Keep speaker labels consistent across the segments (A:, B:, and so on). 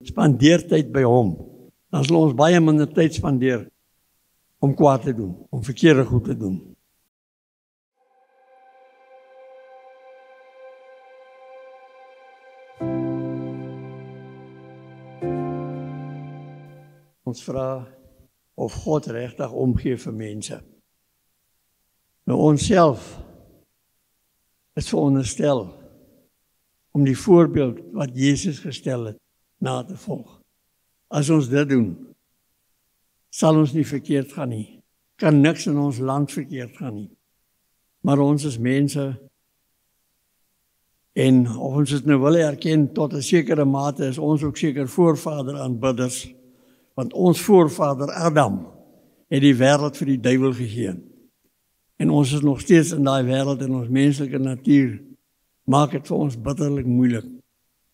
A: spandeer tyd by hom, dan sal ons baie minder tyd spandeer om kwaad te doen, om verkeerde goed te doen. Ons vra of God regtig omgee vir mense. Nou ons self is veronderstel om die voorbeeld wat Jesus gestel het, na te volg. As ons dit doen, sal ons nie verkeerd gaan nie. Kan niks in ons land verkeerd gaan nie. Maar ons is mense, en of ons het nou wil erken tot 'n sekere mate, is ons ook seker voorvader aanbidders, want ons voorvader Adam het die wêreld vir die duiwel gegee. En ons is nog steeds in daai wêreld, en ons menslike natuur maak dit vir ons bitterlik moeilik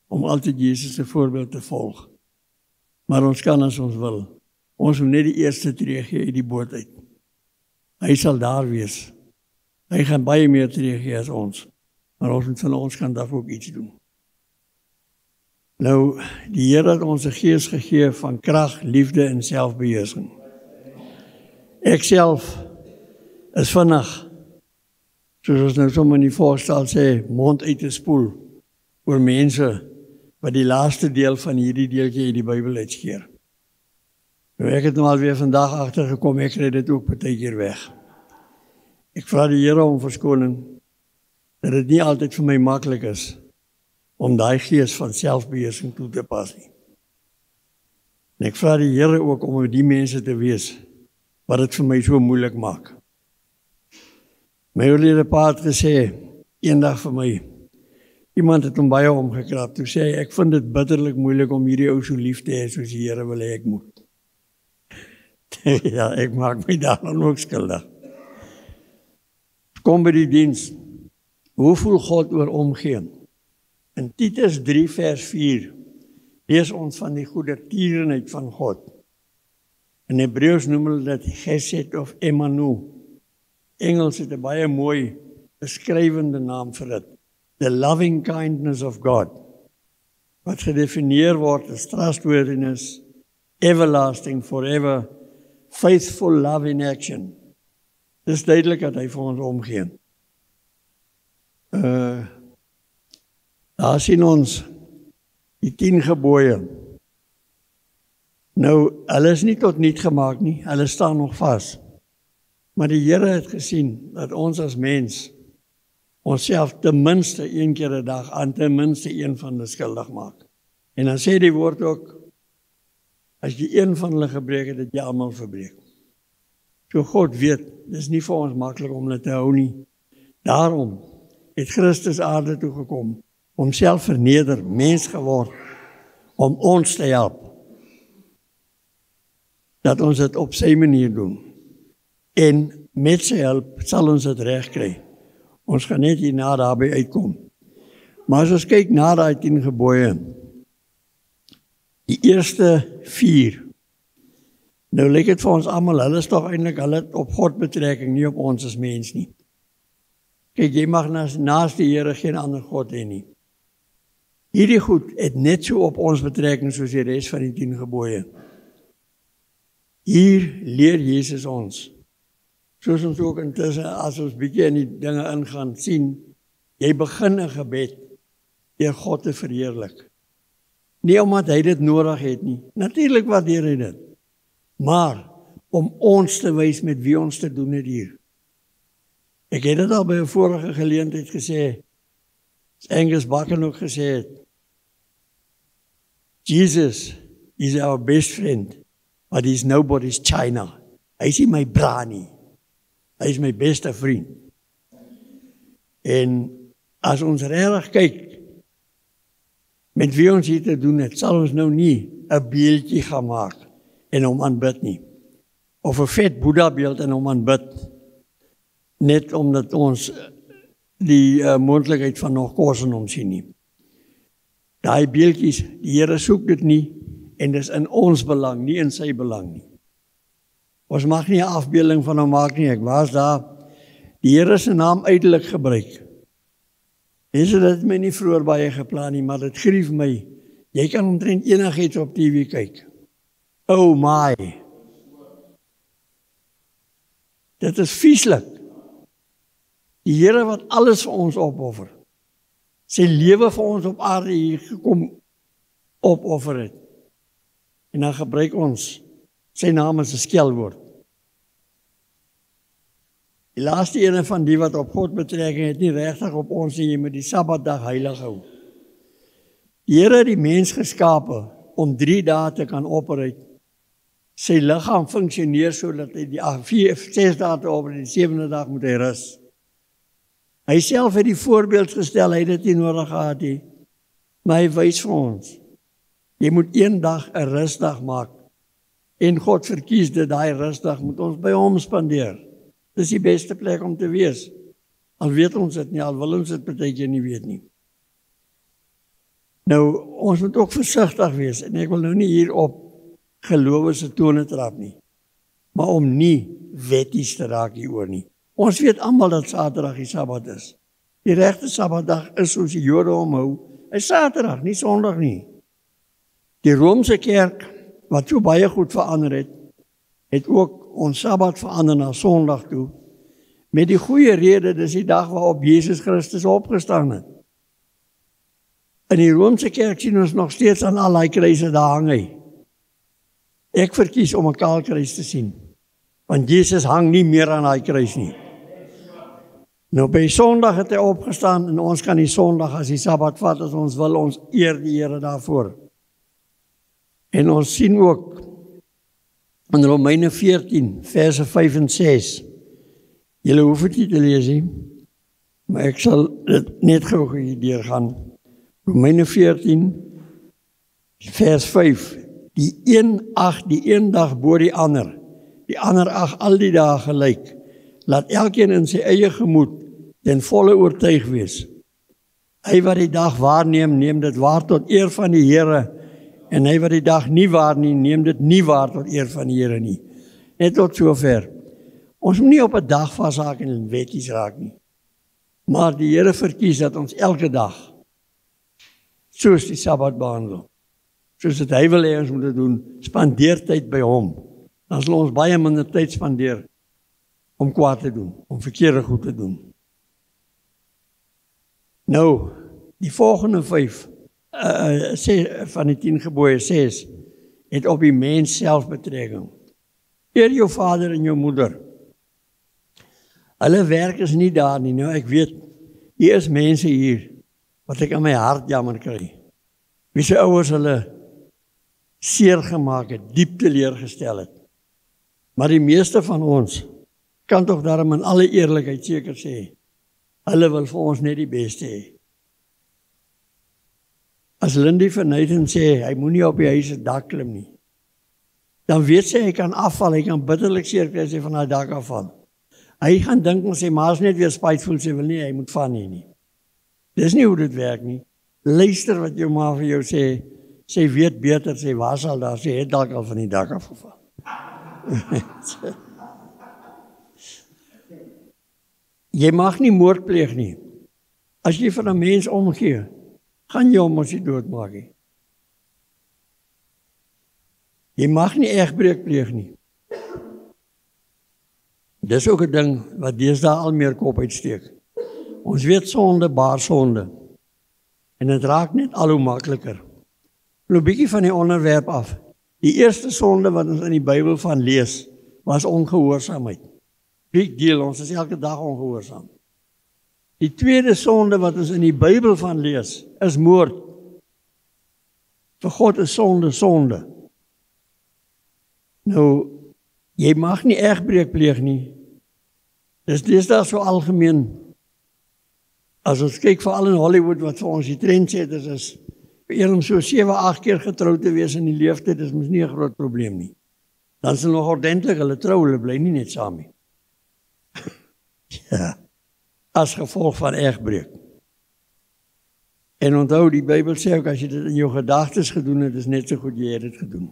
A: om altyd Jesus se voorbeeld te volg. Maar ons kan as ons wil. Ons moet net die eerste tree gee uit die boot uit. Hy sal daar wees. Hy gaan baie meer tree gee as ons. Maar ons moet van ons kant af ook iets doen. Nou, die Here het ons 'n gees gegee van krag, liefde en selfbeheersing. Ek self is vinnig, soos ons nou sommer in die voorstel sê, mond uit te spoel oor mense wat die laaste deel van hierdie deeltjie uit die Bybel uitskeer. Nou, ek het nou alweer vandag agtergekom, ek kry dit ook partykeer weg. Ek vra die Here om verskoning, dat dit nie altyd vir my maklik is om daai gees van selfbeheersing toe te pas nie. En ek vra die Here ook om die mense te wees wat dit vir my so moeilik maak. My oorlede pa het gesê, eendag vir my, iemand het hom baie omgekrap, toe sê hy, ek vind dit bitterlik moeilik om hierdie ou so lief te hê soos die Here wil hê ek moet. Ja, ek maak my daaraan ook skuldig. Kom by die diens, hoe voel God oor omgee? In Titus 3 vers 4 lees ons van die goedertierenheid van God. In Hebreëus noem hulle dit Gesed of Emmanuel. Engels het 'n baie mooi beskrywende naam vir dit. The loving kindness of God. Wat gedefinieer word as trustworthiness, everlasting, forever, faithful love in action. Dis duidelik dat hy vir ons omgee. Daar sien ons die 10 gebooie. Nou, hulle is nie tot niet gemaak nie, hulle staan nog vas. Maar die Here het gesien dat ons as mens onsself ten minste 1 keer 'n dag aan ten minste een van hulle skuldig maak. En dan sê die woord ook, as jy een van hulle gebreek het, het jy almal verbreek. So God weet, dis nie vir ons maklik om hulle te hou nie. Daarom het Christus aarde toe gekom, homself verneder, mens geword, om ons te help. Dat ons dit op sy manier doen. En met sy hulp sal ons dit reg kry. Ons gaan net hierna daarby uitkom. Maar as ons kyk na daai 10 gebooie, die eerste 4, nou lyk dit vir ons almal, hulle is tog eintlik hulle op God betrekking, nie op ons as mens nie. Kyk, jy mag naas die Here geen ander God hê nie. Hierdie goed het net so op ons betrekking soos die res van die 10 gebooie. Hier leer Jesus ons, soos ons ook intussen, as ons bietjie in die dinge ingaan, sien, jy begin 'n gebed deur God te verheerlik. Nie omdat hy dit nodig het nie, natuurlik waardeer hy dit, maar om ons te wys met wie ons te doen het hier. Ek het dit al by 'n vorige geleentheid gesê, Angus Bakken ook gesê het, Jesus is our best friend, but he's nobody's China. Hy is nie my bra nie. Hy is my beste vriend. En as ons regtig kyk, met wie ons hier te doen het, sal ons nou nie 'n beeldjie gaan maak en hom aanbid nie. Of 'n vet Boeddha beeld en hom aanbid, net omdat ons die moontlikheid van nog kos in hom sien nie. Daai beeldjies, die Here soek dit nie, en dis in ons belang, nie in sy belang nie. Ons mag nie 'n afbeelding van hom maak nie, ek was daar, die Here se naam uitelik gebruik. Mense, dit het my nie vroeër baie geplan nie, maar dit grief my, Jy kan omtrent enigiets op TV kyk. Oh my. Dit is vieslik. Die Here wat alles vir ons opoffer. Sy lewe vir ons op aarde hier gekom opoffer het. En dan gebruik ons sy naam as 'n skelwoord. Die laaste ene van die wat op God betrekking het, nie regtig op ons nie, jy moet die Sabbatdag heilig hou. Die Here het die mens geskape om 3 dae te kan operate. Sy liggaam funksioneer sodat hy 6 dae te operate, die 7de dag moet hy rus. Hy self het die voorbeeld gestel, hy het dit nie nodig gehad nie, maar hy wys vir ons. Jy moet 1 dag 'n rusdag maak. En God verkies dat daai rusdag moet ons by hom spandeer. Dis die beste plek om te wees. Al weet ons dit nie, al wil ons dit partykeer nie weet nie. Nou, ons moet ook versigtig wees, en ek wil nou nie hier op gelowe se tone trap nie, maar om nie wetties te raak hieroor nie. Ons weet almal dat Saterdag die Sabbat is. Die regte Sabbatdag is soos die Jode hom hou, is Saterdag, nie Sondag nie. Die Romeinse kerk, wat so baie goed verander het ook ons Sabbat verander na Sondag toe, met die goeie rede, dis die dag waarop Jesus Christus opgestaan het. In die Romeinse kerk sien ons nog steeds aan al die kruise daar hang hy. Ek verkies om 'n kaalkruis te sien, want Jesus hang nie meer aan die kruis nie. Nou by Sondag het hy opgestaan, en ons kan die Sondag as die Sabbat vat as ons wil, ons eer die Here daarvoor. En ons sien ook in Romeine 14, verse 5 en 6. Julle hoef dit nie te lees nie, maar ek sal dit net gou deurgaan. Romeine 14, vers 5. Die een ag die een dag bo die ander ag al die dae gelyk. Laat elkeen in sy eie gemoed ten volle oortuig wees. Hy wat die dag waarneem, neem dit waar tot eer van die Here, en hy wat die dag nie waarneem, neem dit nie waar tot eer van die Here nie. Net tot sover. Ons moet nie op 'n dag vashaak en wetties raak nie. Maar die Here verkies dat ons elke dag soos die Sabbat behandel. Soos dit hy wil hê ons moet dit doen, spandeer tyd by hom. Dan sal ons baie minder tyd spandeer om kwaad te doen, om verkeerde goed te doen. Nou, die volgende 5 van die 10 gebooie 6 het op die mens self betrekking. Eer jou vader en jou moeder. Hulle werk is nie daar nie. Nou ek weet, hier is mense hier wat ek aan my hart jammer kry. Wie se ouers hulle seer gemaak het, diep teleurgestel het. Maar die meeste van ons kan tog daarom in alle eerlikheid seker sê, hulle wil vir ons net die beste hê. As Lindy van Nathan sê, hy moet nie op die huis se dak klim nie, dan weet sy, hy kan afval, hy kan bitterlik seer kry as hy van die dak afval. Hy gaan dink en sy ma's net weer spytevol, sy wil nie, hy moet van nie. Dis nie hoe dit werk nie. Luister wat jou ma vir jou sê, sy weet beter, sy was al daar, sy het dalk al van die dak afgeval. Jy mag nie moord pleeg nie. As jy vir 'n mens omgee, gaan jy hom mos nie doodmaak nie. Jy mag nie egbreek pleeg nie. Dis ook 'n ding wat deesdae al meer kop uitsteek. Ons weet sonde baar sonde. En dit raak net al hoe makliker. 'n Bietjie van die onderwerp af. Die eerste sonde wat ons in die Bybel van lees, was ongehoorsaamheid. Big deal, ons is elke dag ongehoorsaam. Die tweede sonde wat ons in die Bybel van lees, is moord. Vir God is sonde, sonde. Nou, jy mag nie egbreek pleeg nie. Dis daar so algemeen. As ons kyk veral in Hollywood, wat vir ons die trendsetters is, vir om so 7-8 keer getroud te wees in die leeftyd, is mos nie 'n groot probleem nie. Dan is hulle nog ordentlik, hulle trou, hulle bly nie net saam nie. Ja, as gevolg van egbreek. En onthou, die Bybel sê ook, as jy dit in jou gedagtes gedoen het, is net so goed jy het dit gedoen.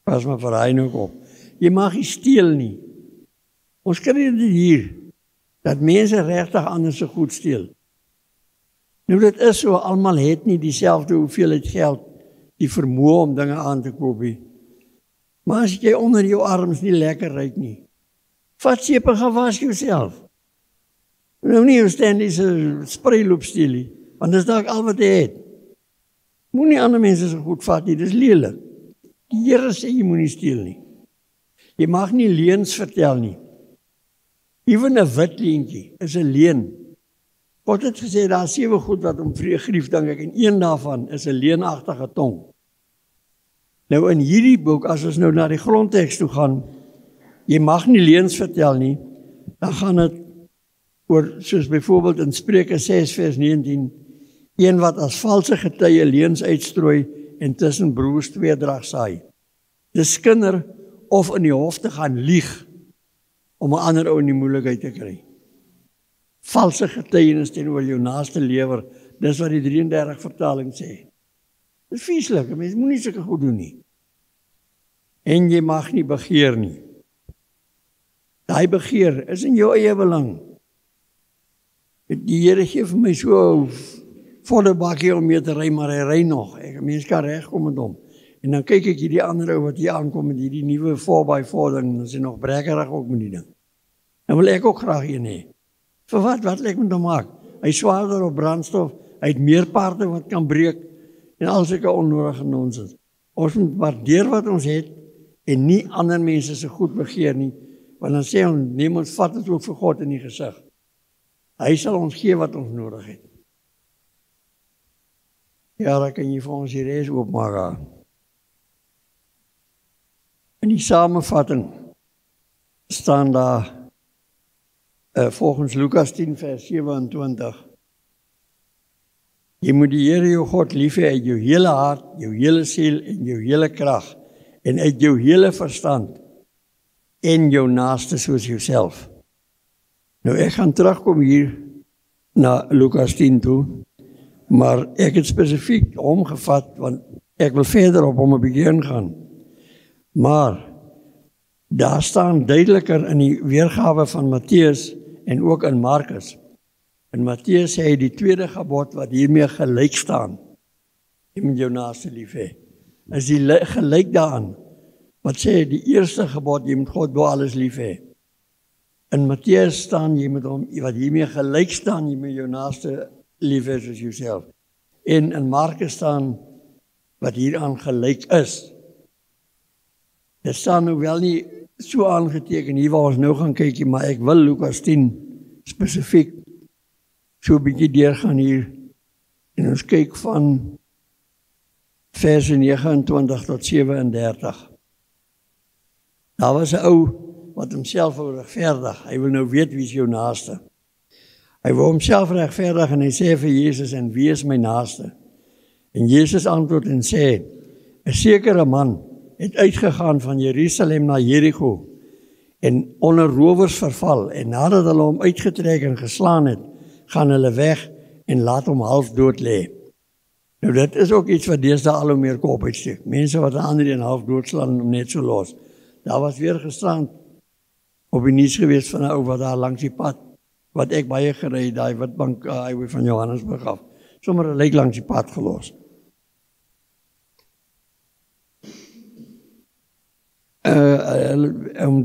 A: Pas maar vir hy ook op. Jy mag nie steel nie. Ons kry dit hier, dat mense regtig anders so goed steel. Nou dit is so, almal het nie dieselfde hoeveelheid geld, die vermoë om dinge aan te koop nie. Maar as jy onder jou arms nie lekker ruik nie, vat seep en gaan was jouself. Nou nie jou ständige sprayloop steel nie, want dis dalk al wat jy het. Moenie ander mense so goed vat nie, dis lelik. Die Here sê jy moenie steel nie. Jy mag nie leuns vertel nie. Ewen 'n wit leentjie is 'n leuen. God het gesê daar is 7 goed wat hom grief, dink ek, en een daarvan is 'n leenagtige tong. Nou in hierdie boek, as ons nou na die grondteks toe gaan, jy mag nie leuns vertel nie, dan gaan dit oor, soos byvoorbeeld in Spreuke 6 vers 19, een wat as valse getuie leuns uitstrooi en tussen broers tweedrag saai. Dis kinder of in die hof te gaan lieg om 'n ander ou in die moeilikheid te kry. Valse getuienis teenoor jou naaste lewer, dis wat die 33 vertaling sê. Dis vieslik, mense moenie sulke goed doen nie. En jy mag nie begeer nie. Daai begeer is in jou eie belang. Die Here gee vir my so volle bakkie om mee te ry, maar hy ry nog. Mense kan regkom met hom. En dan kyk ek hierdie ander ou wat hier aankom met hierdie nuwe 4x4 ding, dan is hy nog brekkerig ook met die ding. Dan wil ek ook graag een hê. Vir wat? Wat ek moet hom maak? Hy swaarder op brandstof, hy het meer parte wat kan breek, en al sulke onnodige nonsens. Ons moet waardeer wat ons het, en nie ander mense se goed begeer nie, want dan sê ons, neem ons vat het ook vir God in die gesig. Hy sal ons gee wat ons nodig het. Ja, dan kan jy vir ons die res oopmaak. In die samevatting staan daar volgens Lukas 10 vers 27. Jy moet die Here jou God lief hê uit jou hele hart, jou hele siel en jou hele krag en uit jou hele verstand en jou naaste soos jouself. Nou ek gaan terugkom hier na Lukas 10 toe, maar ek het spesifiek omgevat, want ek wil verder op hom 'n bietjie ingaan. Maar daar staan duideliker in die weergawe van Matteus en ook in Markus. In Matteus sê hy die tweede gebod wat hiermee gelyk staan, jy moet jou naaste lief hê. Is die gelyk daaraan, wat sê die eerste gebod, jy moet God bo alles lief hê. In Matteus staan, jy moet hom, wat hiermee gelyk staan, jy moet jou naaste lief hê soos jouself. En in Markus staan, wat hieraan gelyk is. Dit staan nou wel nie so aangeteken hier waar ons nou gaan kyk, maar ek wil Lukas 10 spesifiek so 'n bietjie deurgaan hier, en ons kyk van verse 29 tot 37. Daar was 'n ou wat homself wou regverdig. Hy wil nou weet wie is jou naaste. Hy wou homself regverdig en hy sê vir Jesus, en wie is my naaste? En Jesus antwoord en sê, 'n sekere man het uitgegaan van Jerusalem na Jericho en onder rowers verval, en nadat hulle hom uitgetrek en geslaan het, gaan hulle weg en laat hom half dood lê. Nou dit is ook iets wat deesdae al hoe meer kop uitsteek. Mense wat 'n ander een half doodslaan om net so los. Daar was weer gisterand op die nuus gewees van 'n ou wat daar langs die pad, wat ek baie gery, daai Witbank highway van Johannesburg af, sommer 'n lijk langs die pad gelos.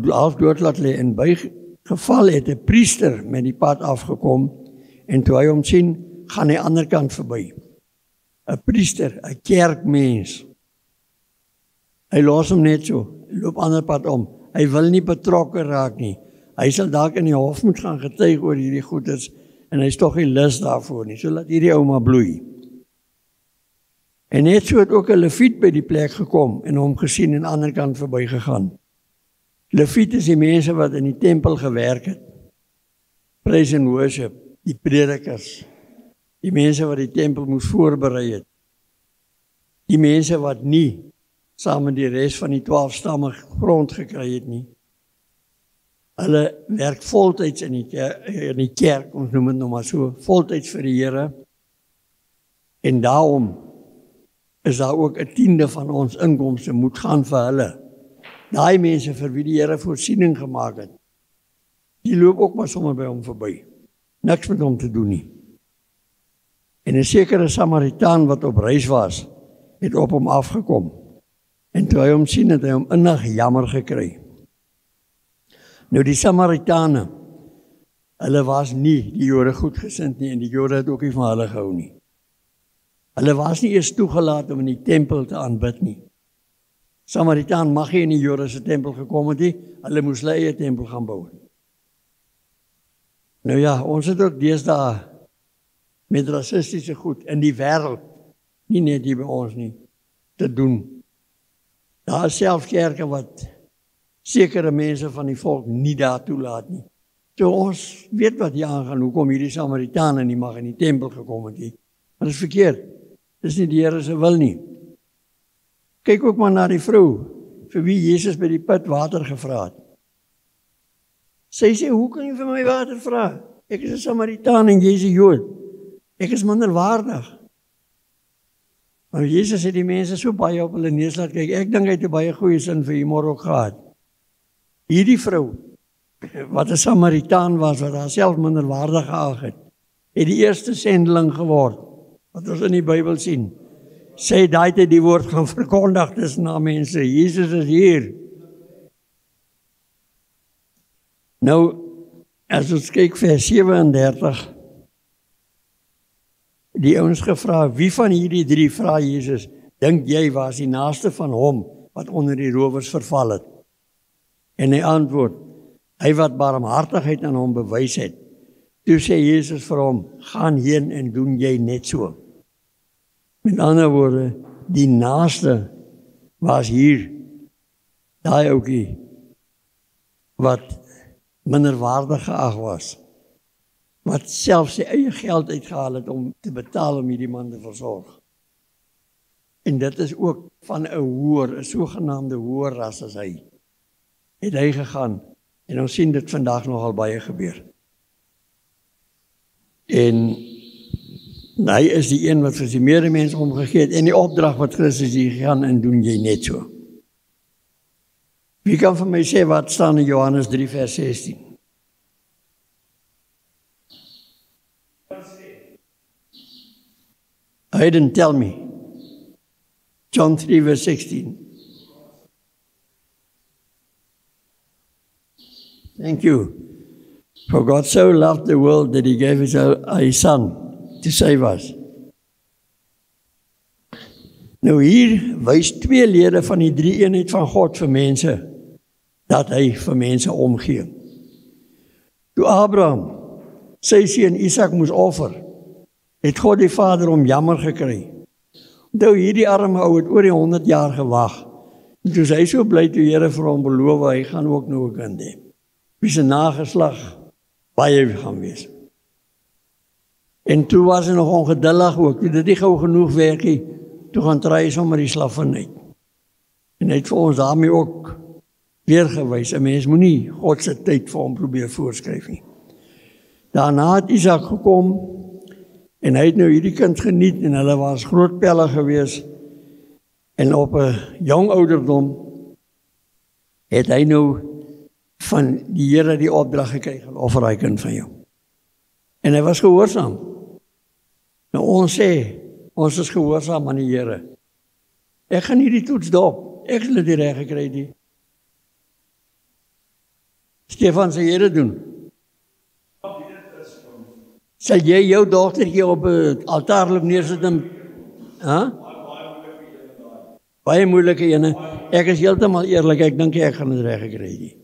A: Half dood laat lê, en by geval het 'n priester met die pad afgekom, en toe hy hom sien, gaan hy ander kant verby. 'n Priester, 'n kerkmens. Hy los hom net so, loop ander pad om. Hy wil nie betrokke raak nie. Hy sal dalk in die hof moet gaan getuig oor hierdie goeders, en hy's tog nie lus daarvoor nie, so laat hierdie ou maar bloei. En net so het ook 'n Leviet by die plek gekom, en hom gesien en aan die ander kant verby gegaan. Leviet is die mense wat in die tempel gewerk het. Praise and worship, die predikers, die mense wat die tempel moes voorberei het. Die mense wat nie saam met die res van die 12 stamme grond gekry het nie. Hulle werk voltyds in die kerk, ons noem dit nou maar so, voltyds vir die Here. En daarom is daar ook 'n tiende van ons inkomste moet gaan vir hulle. Daai mense vir wie die Here voorsiening gemaak het, die loop ook maar sommer by hom verby. Niks met hom te doen nie. En 'n sekere Samaritaan wat op reis was, het op hom afgekom. En toe hy hom sien, het hy hom innig jammer gekry. Nou die Samaritane, hulle was nie die Jode goedgesind nie, en die Jode het ook nie van hulle gehou nie. Hulle was nie eers toegelaat om in die tempel te aanbid nie. Samaritaan mag nie in die Jode se tempel gekom het nie, hulle moes hulle eie tempel gaan bou. Nou ja, ons het ook deesdae met rassistiese goed in die wêreld, nie net hier by ons nie, te doen. Daar is self kerke wat sekere mense van die volk nie daar toelaat nie. So ons weet wat hier aangaan, hoekom hierdie Samaritane nie mag in die tempel gekom het nie. Maar dit is verkeerd. Dit is nie die Here se wil nie. Kyk ook maar na die vrou, vir wie Jesus by die put water gevra het. Sy sê, hoe kan jy vir my water vra? Ek is 'n Samaritaan en jy is 'n Jood. Ek is minderwaardig. Maar Jesus het die mense so baie op hulle neus laat kyk. Ek dink hy het 'n baie goeie sin vir humor ook gehad. Hierdie vrou, wat 'n Samaritaan was, wat haarself minderwaardig geag het die eerste sendeling geword, wat ons in die Bybel sien. Sy het daai tyd die woord gaan verkondig tussen aan mense. Jesus is hier. Nou, as ons kyk vers 37, die ouens gevra, wie van hierdie drie, vra Jesus, dink jy was die naaste van hom, wat onder die rowers verval het? En hy antwoord, hy wat barmhartigheid aan hom bewys het. Toe sê Jesus vir hom, gaan heen en doen jy net so. Met ander woorde, die naaste was hier, daai ouetjie, wat minderwaardig geag was, wat self sy eie geld uitgehaal het om te betaal om hierdie man te versorg. En dit is ook van 'n sogenaamde hoër ras as hy. Het hy gegaan, en ons sien dit vandag nogal baie gebeur. En hy is die een wat vir die medemens omgegee het, en die opdrag wat Christus hier gaan en doen jy net so. Wie kan vir my sê wat staan in Johannes 3 vers 16? He didn't tell me. John 3 verse 16. Thank you. For God so loved the world that he gave his son to save us. Nou hier wys twee lede van die drie eenheid van God vir mense, dat hy vir mense omgee. Toe Abraham sy seun Isak moes offer, het God die Vader om jammer gekry. Onthou hierdie arme ou het oor die 100 jaar gewag. En toe is hy so bly toe Here vir hom beloof, hy gaan ook nou 'n kind hê. Wie se nageslag baie gaan wees. En toe was hy nog ongeduldig ook, toe dit nie gou genoeg werk nie, toe gaan try hy sommer die slavernij. En hy het vir ons daarmee ook weer gewys, 'n mens moenie God se tyd vir hom probeer voorskryf nie. Daarna het Isak gekom, en hy het nou hierdie kind geniet, en hulle was groot pelle gewees, en op 'n jong ouderdom, het hy nou van die Here die opdrag gekry, offer hy kind van jou. En hy was gehoorsaam. Nou ons sê, ons is gehoorsaam aan die Here. Ek gaan nie die toets dop, ek sal dit reg gekry nie. Stefan sê Here doen. Sal jy jou dogtertjie op 'n altaar loop neersit en baie moeilike ene. Ek is heeltemal eerlik, ek dink ek gaan dit reg gekry nie.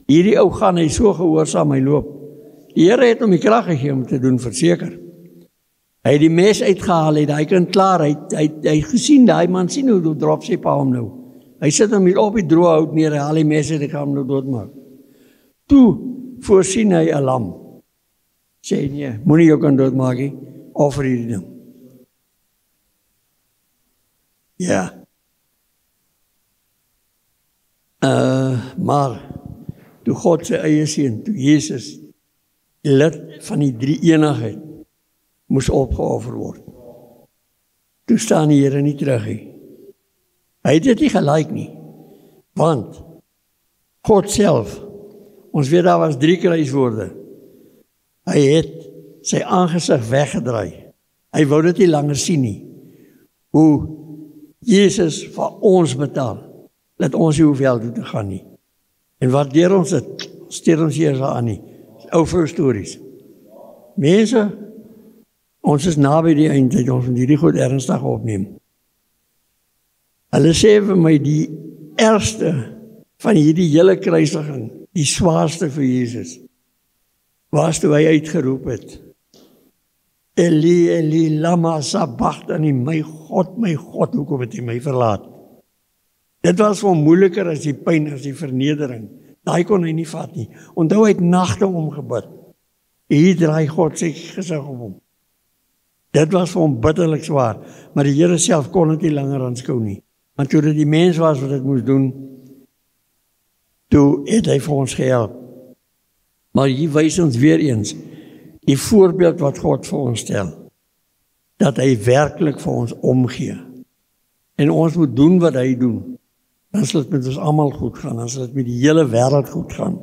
A: Hierdie ou gaan hy so gehoorsaam hy loop. Die Here het hom die krag gegee om te doen, verseker. Hy het die mes uitgehaal, het hy kind klaar, hy het gesien, daai man sien hoe drop sy pa hom nou. Hy sit hom hier op die droë hout neer, hy haal die mes uit, hy gaan hom nou doodmaak. Toe voorsien hy 'n lam. Sê nee, moenie jou kan doodmaak nie, offer hierdie ding. Ja. Maar toe God sy eie seun, toe Jesus, lid van die drie eenigheid, moes opgeoffer word. Toe staan die Here nie terug nie. Hy het dit nie gelyk nie, want God self, ons weet daar was 3 kruiswoorde, hy het sy aangesig weggedraai, Hy wou dit nie langer sien nie. Hoe Jesus vir ons betaal, dat ons nie hoef hel toe te gaan nie. En waardeer ons dit, steur ons hier aan nie. Ou vrou stories. Mense, ons is naby die eindtyd, ons moet hierdie goed ernstig opneem. Hulle sê vir my die ergste van hierdie hele kruisiging, die zwaarste vir Jesus, was toe hy uitgeroep het. Eli, Eli, lama sabachthani, my God, hoekom het hy my verlaat? Dit was wel moeiliker as die pyn, as die vernedering. Daai kon hy nie vat nie. Onthou hy het nagte omgebid. Hier draai God sy gesig op hom. Dit was vir hom bitterlik swaar, maar die Here self kon dit nie langer aanskou nie. Want toe dit die mens was wat dit moes doen, toe het hy vir ons gehelp. Maar hier wys ons weer eens die voorbeeld wat God vir ons stel, dat hy werklik vir ons omgee. En ons moet doen wat hy doen. Dan sal dit met ons almal goed gaan, dan sal dit met die hele wêreld goed gaan.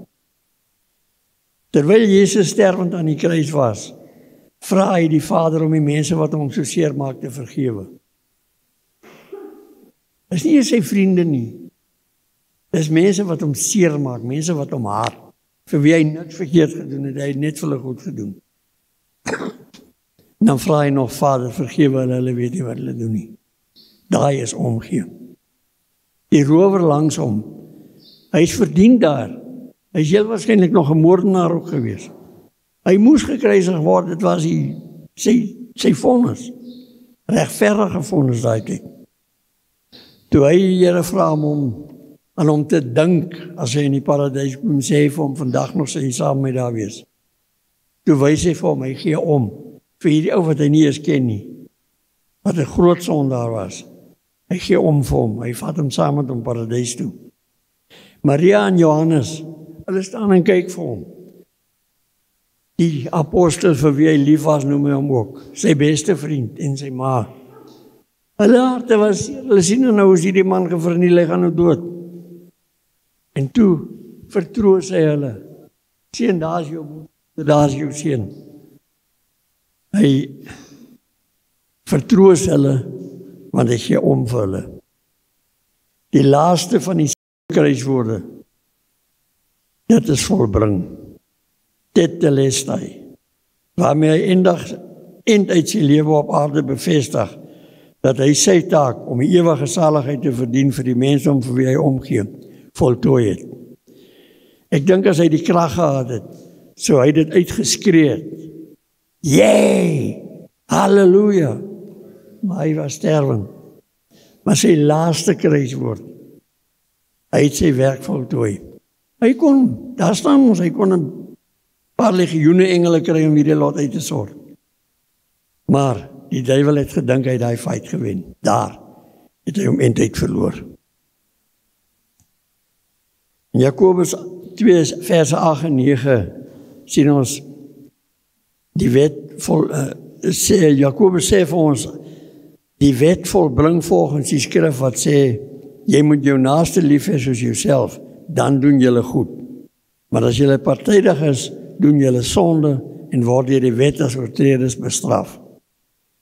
A: Terwyl Jesus sterwend aan die kruis was, vra hy die Vader om die mense wat hom so seer maak te vergewe. Dis nie sy vriende nie. Dis mense wat hom seer maak, mense wat hom haat, vir wie hy niks verkeerd gedoen het, hy het net vir hulle goed gedoen. En dan vra hy nog, Vader, vergewe hulle weet nie wat hulle doen nie. Daai is omgee. Die rower langs hom, hy is verdien daar. Hy is heel waarskynlik nog 'n moordenaar ook gewees. Hy moes gekruisig word, dit was sy vonnis. Regverdige vonnis daai tyd. Toe hy die Here vra om aan hom te dink, as hy in die paradys kom, sê hy vir hom, vandag nog sê hy saam met daar wees. Toe wys hy vir hom, hy gee om, vir hierdie ou wat hy nie eens ken nie, wat 'n groot sondaar was. Hy gee om vir hom, hy vat hom saam met hom paradys toe. Maria en Johannes, hulle staan en kyk vir hom. Die apostel vir wie hy lief was, noem hy hom ook, sy beste vriend en sy ma. Hulle harte was, hulle sien nou is hierdie man geverniel, hy gaan nou dood. En toe vertroos hy hulle. Seun, daar is jou seun. Hy vertroos hulle, want hy gee om vir hulle. Die laaste van die kruiswoorde, dit is volbring. Tetelestai, waarmee hy eind uit sy lewe op aarde bevestig, dat hy sy taak om die ewige saligheid te verdien vir die mense om vir wie hy omgee, voltooi het. Ek dink as hy die krag gehad het, so hy dit uitgeskree het. Jee, halleluja. Maar hy was sterwend. Maar sy laaste kruiswoord, hy het sy werk voltooi. Hy kon, daar staan ons, hy kon 'n paar legioene engele kry om hierdie lot uit te sort. Maar die duiwel het gedink hy het daai fight gewen. Daar het hy hom eintlik verloor. In Jakobus 2 verse 8 en 9 sien ons die wet Jakobus sê vir ons, die wet volbring volgens die skrif wat sê, jy moet jou naaste lief hê soos jouself, dan doen julle goed. Maar as julle partydig is, doen julle sonde en word deur die wet as oortreders bestraf.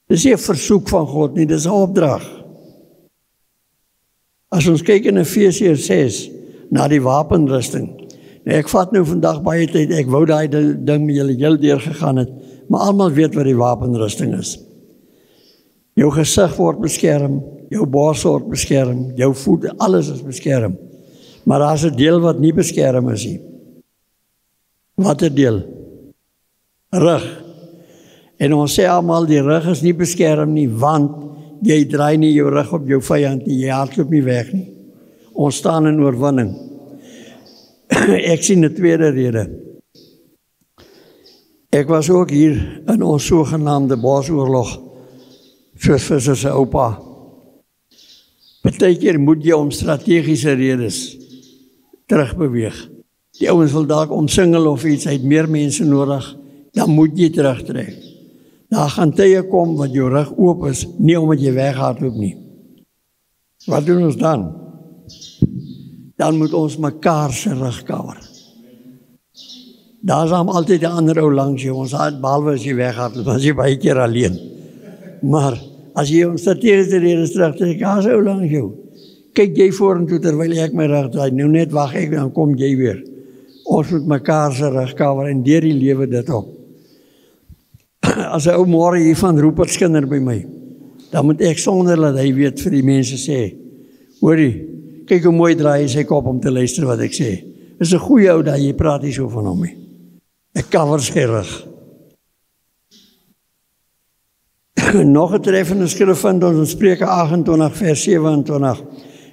A: Dis nie 'n versoek van God nie, dis 'n opdrag. As ons kyk in Efesiërs 6 na die wapenrusting. Nou ek vat nou vandag baie tyd, ek wou daai ding met julle heel deurgegaan het, maar almal weet wat die wapenrusting is. Jou gesig word beskerm, jou bors word beskerm, jou voete, alles is beskerm. Maar daar is 'n deel wat nie beskerm is nie. Watter deel? Rug. En ons sê almal die rug is nie beskerm nie, want jy draai nie jou rug op jou vyand nie, jy hardloop nie weg nie. Ons staan in oorwinning. Ek sien 'n tweede rede. Ek was ook hier in ons sogenaamde Bosoorlog, soos vir sy oupa. Partykeer moet jy om strategiese redes terugbeweeg. Die ouens wil dalk omsingel of iets, hy het meer mense nodig, dan moet jy terugtrek. Daar gaan tye kom wat jou rug oop is, nie omdat jy weghardloop nie. Wat doen ons dan? Dan moet ons mekaar se rug cover. Daar is altyd 'n ander ou langs jou, ons behalwe as jy weghardloop, as jy baie keer alleen. Maar as jy ons strategische redes terugtrek, as hoe lang jou? Kyk jy vorentoe terwyl ek my rug draai, nou net wag ek, dan kom jy weer. Ons moet mekaar se rug cover en deur die lewe dit op. As 'n ou môre hier van Rupert Skinner by my, dan moet ek sonder dat hy weet vir die mense sê, hoorie, kyk hoe mooi draai hy sy kop om te luister wat ek sê. Is 'n goeie ou dat jy praat nie so van hom nie. Ek cover sy rug. Nog 'n treffende skrif vind ons in Spreuke 28 vers 27.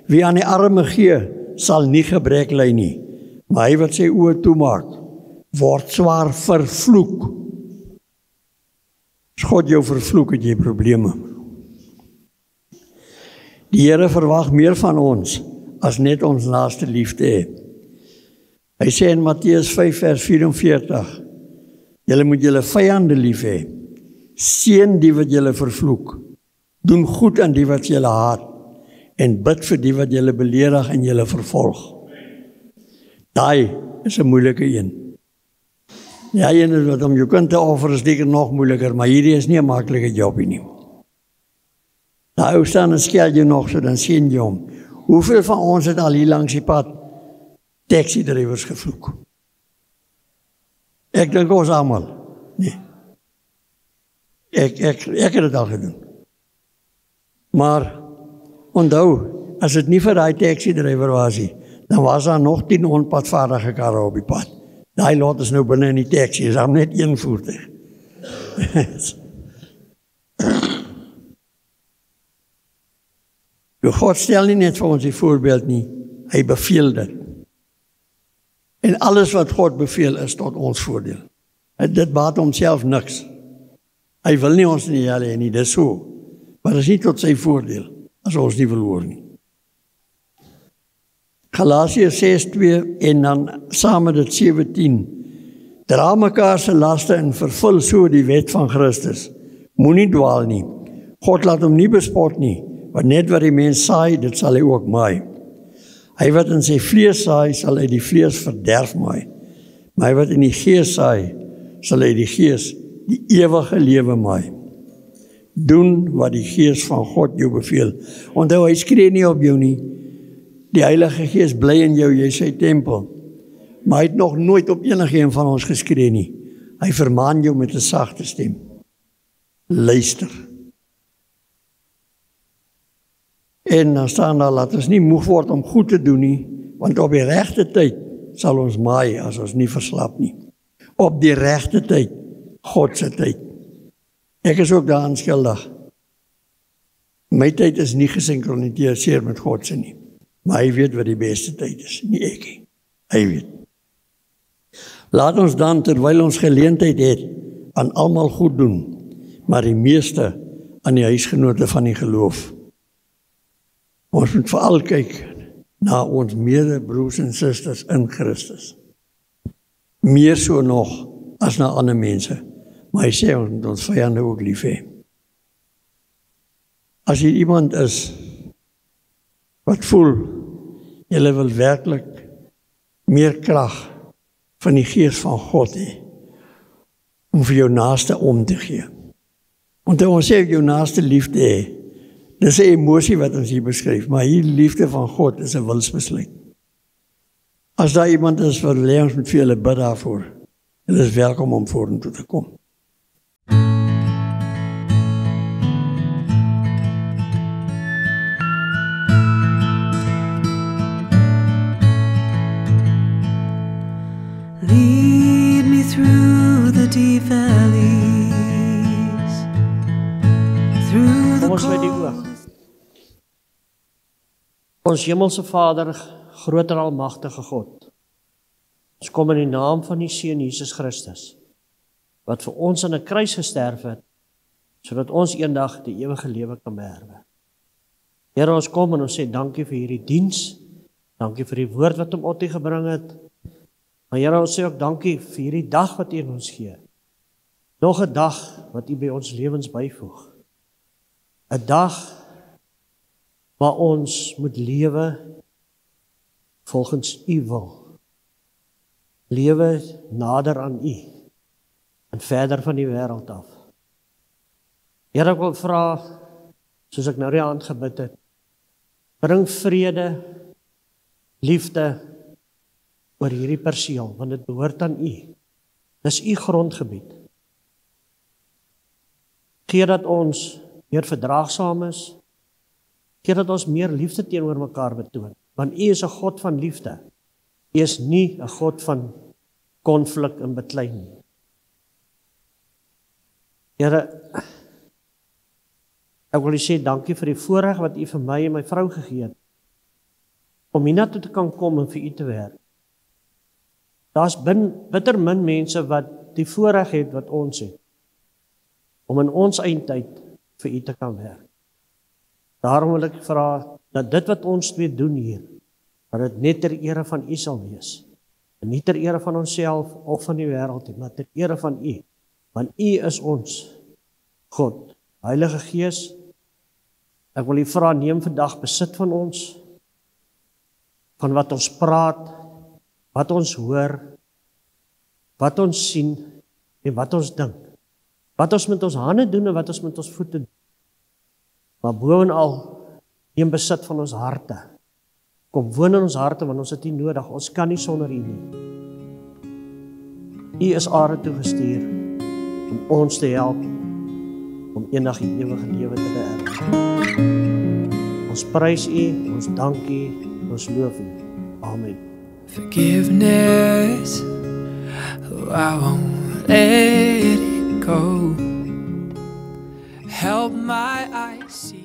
A: Wie aan die arme gee, sal nie gebrek ly nie, maar hy wat sy oë toemaak, word swaar vervloek. As God jou vervloek, het jy probleme. Die Here verwag meer van ons as net ons naaste lief te hê. Hy sê in Matteus 5 vers 44, julle moet julle vyande lief hê, seën die wat julle vervloek, doen goed aan die wat julle haat, en bid vir die wat julle beledig en julle vervolg. Daai is 'n moeilike een. Ja, een is wat om jou kind te offer is seker nog moeiliker, maar hierdie is nie 'n maklike job nie. Daai ou staan en skel jy nog so, dan sien jy hom. Hoeveel van ons het al hier langs die pad taxi-drywers gevloek? Ek dink ons almal. Nee. Ek het dit al gedoen. Maar onthou, as dit nie vir daai taxi-drywer was nie, dan was daar nog 10 onpadvaardige karre op die pad. Daai lot is nou binne in die taxi, is daar net een voertuig. God stel nie net vir ons die voorbeeld nie, hy beveel dit. En alles wat God beveel is tot ons voordeel. Dit baat homself niks. Hy wil nie ons in die hel hê nie, dis so. Maar dit is nie tot sy voordeel, as ons nie wil hoor nie. Galasiërs 6:2 en dan saam met dit 17. Dra mekaar se laste en vervul so die wet van Christus. Moenie dwaal nie. God laat hom nie bespot nie, want net wat die mens saai, dit sal hy ook maai. Hy wat in sy vlees saai, sal uit die vlees verderf maai. Maar hy wat in die gees saai, sal uit die gees die ewige lewe maai. Doen wat die gees van God jou beveel. Onthou, hy skree nie op jou nie. Die Heilige Gees bly in jou, jy is sy tempel. Maar hy het nog nooit op enige een van ons geskree nie. Hy vermaan jou met 'n sagte stem. Luister. En dan staan daar, laat ons nie moeg word om goed te doen nie, want op die regte tyd sal ons maai as ons nie verslap nie. Op die regte tyd, God se tyd. Ek is ook daaraan skuldig. My tyd is nie gesinkroniseer met God se nie. Maar hy weet wat die beste tyd is, nie ek nie. Hy weet. Laat ons dan, terwyl ons geleentheid het, aan almal goed doen, maar die meeste aan die huisgenote van die geloof. Ons moet veral kyk na ons medebroers en susters in Christus. Meer so nog as na ander mense. Maar hy sê ons moet ons vyande ook lief hê. As hier iemand is wat voel, julle wil werklik meer krag van die gees van God hê, om vir jou naaste om te gee. Want ons sê jou naaste liefde hê, dis 'n emosie wat ons hier beskryf, maar hier liefde van God is 'n wilsbesluit. As daar iemand is wat wil hê ons moet vir julle bid daarvoor, julle is welkom om vorentoe te kom.
B: Lead me through the deep valleys, through the
C: Kom ons sluit die oog. Ons hemelse Vader, groot en almagtige God, ons kom in die naam van die Seun Jesus Christus, wat vir ons aan 'n kruis gesterf het, sodat ons eendag die ewige lewe kan beerwe. Here, ons kom en ons sê dankie vir hierdie diens, dankie vir die woord wat hom tot U gebring het, maar Here, ons sê ook dankie vir hierdie dag wat U ons gee. Nog 'n dag wat U by ons lewens byvoeg. 'n Dag waar ons moet lewe volgens U wil. Lewe nader aan U en verder van die wêreld af. Here, ek wil vra, soos ek nou die aand gebid het, bring vrede, liefde oor hierdie perseel, want dit behoort aan U. Dis U grondgebied. Gee dat ons meer verdraagsaam is, gee dat ons meer liefde teenoor mekaar betoon, want U is 'n God van liefde. U is nie 'n God van konflik en beklei nie. Here, ek wil U sê dankie vir die voorreg wat U vir my en my vrou gegee het, om hiernatoe te kan kom en vir U te werk. Daar's bitter min mense wat die voorreg het wat ons het, om in ons eindtyd vir U te kan werk. Daarom wil ek vra, dat dit wat ons twee doen hier, dat dit net ter ere van U sal wees, en nie ter ere van onsself of van die wêreld nie, maar ter ere van U, want U is ons God. Heilige Gees, ek wil U vra, neem vandag besit van ons, van wat ons praat, wat ons hoor, wat ons sien, en wat ons dink. Wat ons met ons hande doen, en wat ons met ons voete doen. Maar bovenal, neem besit van ons harte. Kom woon in ons harte, want ons het U nodig, ons kan nie sonder U nie. U is aarde toe gestuur, om ons te help, om eendag die ewige lewe te beerwe. Ons prys U, ons dank U, ons loof U. Amen.
B: Forgiveness, oh, I won't let it go. Help my eyes see.